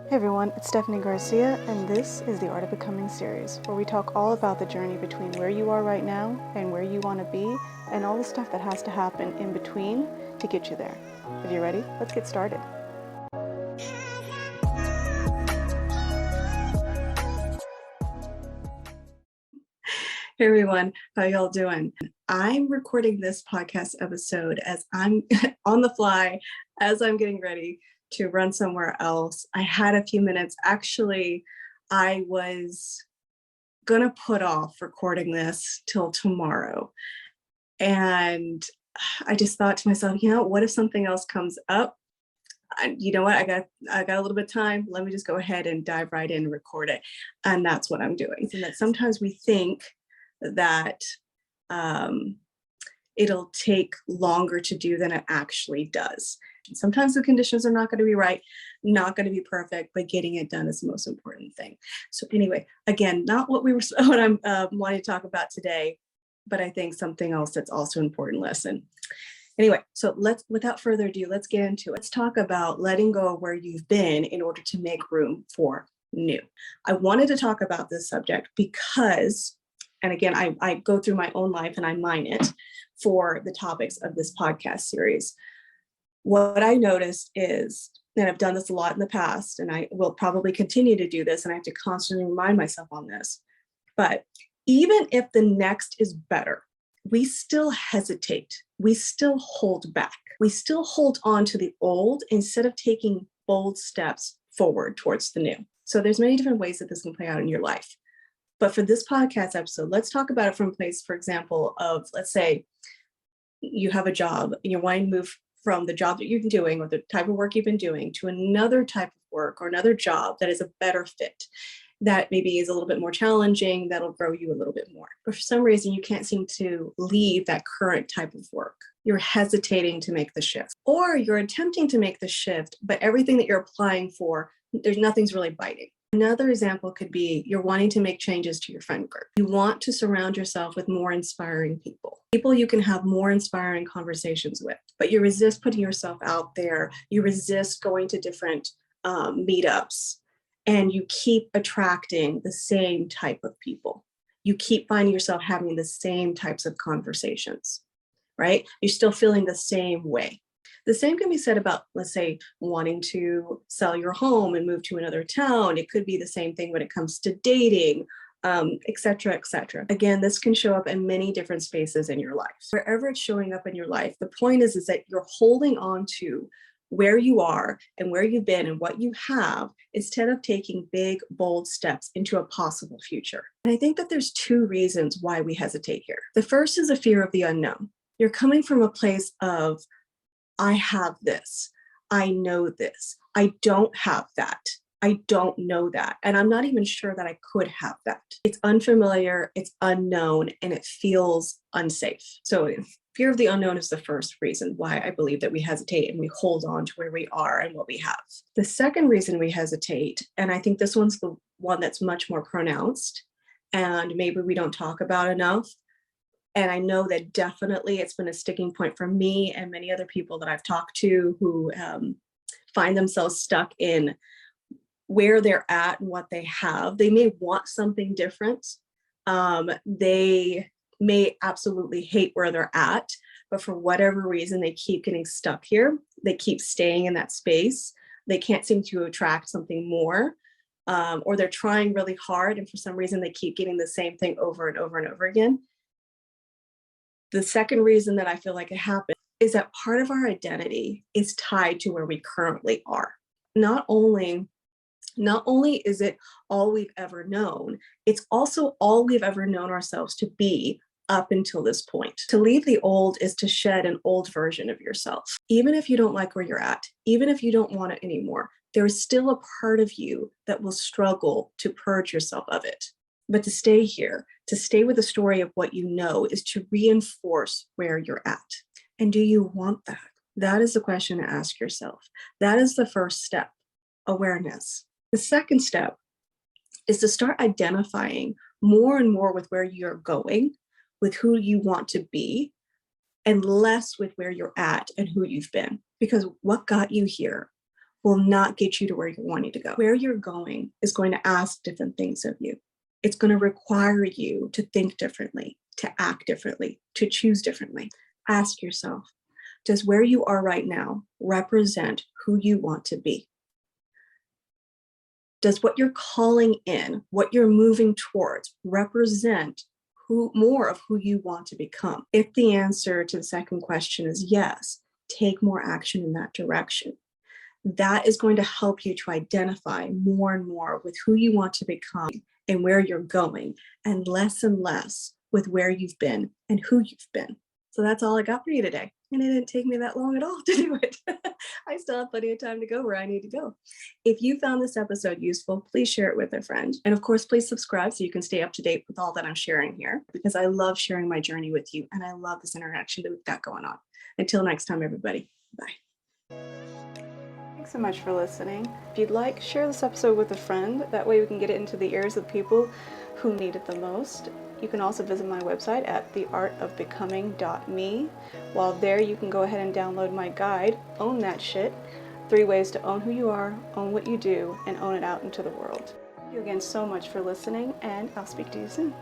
Hey everyone, it's Stefanie Garcia, and this is the Art of Becoming series, where we talk all about the journey between where you are right now and where you want to be, and all the stuff that has to happen in between to get you there. If you're ready, let's get started. Hey everyone, how y'all doing? I'm recording this podcast episode as I'm on the fly, as I'm getting ready to run somewhere else. I had a few minutes. Actually, I was gonna put off recording this till tomorrow. And I just thought to myself, what if something else comes up? You know what? I got a little bit of time. Let me just go ahead and dive right in and record it. And that's what I'm doing. And that sometimes we think that it'll take longer to do than it actually does. Sometimes the conditions are not going to be right, not going to be perfect, but getting it done is the most important thing. So anyway, again, not what I'm wanting to talk about today, but I think something else that's also an important lesson. Anyway, so without further ado, let's get into it. Let's talk about letting go of where you've been in order to make room for new. I wanted to talk about this subject because, and again, I go through my own life and I mine it for the topics of this podcast series. What I noticed is, and I've done this a lot in the past, and I will probably continue to do this, and I have to constantly remind myself on this, but even if the next is better, we still hesitate. We still hold back. We still hold on to the old instead of taking bold steps forward towards the new. So there's many different ways that this can play out in your life. But for this podcast episode, let's talk about it from a place, for example, of, let's say you have a job and you're wanting to move from the job that you've been doing or the type of work you've been doing to another type of work or another job that is a better fit, that maybe is a little bit more challenging, that'll grow you a little bit more. But for some reason, you can't seem to leave that current type of work. You're hesitating to make the shift, or you're attempting to make the shift, but everything that you're applying for, nothing's really biting. Another example could be you're wanting to make changes to your friend group. You want to surround yourself with more inspiring people you can have more inspiring conversations with, but you resist putting yourself out there. You resist going to different meetups, and you keep attracting the same type of people. You keep finding yourself having the same types of conversations, right? You're still feeling the same way. The same can be said about, let's say, wanting to sell your home and move to another town. It could be the same thing when it comes to dating, et cetera, et cetera. Again, this can show up in many different spaces in your life. Wherever it's showing up in your life, the point is that you're holding on to where you are and where you've been and what you have instead of taking big, bold steps into a possible future. And I think that there's two reasons why we hesitate here. The first is a fear of the unknown. You're coming from a place of, I have this, I know this, I don't have that, I don't know that, and I'm not even sure that I could have that. It's unfamiliar, it's unknown, and it feels unsafe. So fear of the unknown is the first reason why I believe that we hesitate and we hold on to where we are and what we have. The second reason we hesitate, and I think this one's the one that's much more pronounced and maybe we don't talk about enough, and I know that definitely it's been a sticking point for me and many other people that I've talked to who find themselves stuck in where they're at and what they have. They may want something different. They may absolutely hate where they're at, but for whatever reason, they keep getting stuck here. They keep staying in that space. They can't seem to attract something more, or they're trying really hard, and for some reason, they keep getting the same thing over and over and over again. The second reason that I feel like it happens is that part of our identity is tied to where we currently are. Not only is it all we've ever known, it's also all we've ever known ourselves to be up until this point. To leave the old is to shed an old version of yourself. Even if you don't like where you're at, even if you don't want it anymore, there is still a part of you that will struggle to purge yourself of it. But to stay here, to stay with the story of what you know, is to reinforce where you're at. And do you want that? That is the question to ask yourself. That is the first step, awareness. The second step is to start identifying more and more with where you're going, with who you want to be, and less with where you're at and who you've been. Because what got you here? will not get you to where you're wanting to go. Where you're going is going to ask different things of you. It's going to require you to think differently, to act differently, to choose differently. Ask yourself, does where you are right now represent who you want to be? Does what you're calling in, what you're moving towards, represent more of who you want to become? If the answer to the second question is yes, take more action in that direction. That is going to help you to identify more and more with who you want to become and where you're going, and less with where you've been and who you've been. So that's all I got for you today. And it didn't take me that long at all to do it. I still have plenty of time to go where I need to go. If you found this episode useful, please share it with a friend. And of course, please subscribe so you can stay up to date with all that I'm sharing here, because I love sharing my journey with you. And I love this interaction that we've got going on. Until next time, everybody. Bye. Thanks so much for listening. If you'd like, share this episode with a friend. That way we can get it into the ears of people who need it the most. You can also visit my website at theartofbecoming.me. While there, you can go ahead and download my guide, Own That Shit, 3 ways to own who you are, own what you do, and own it out into the world. Thank you again so much for listening, and I'll speak to you soon.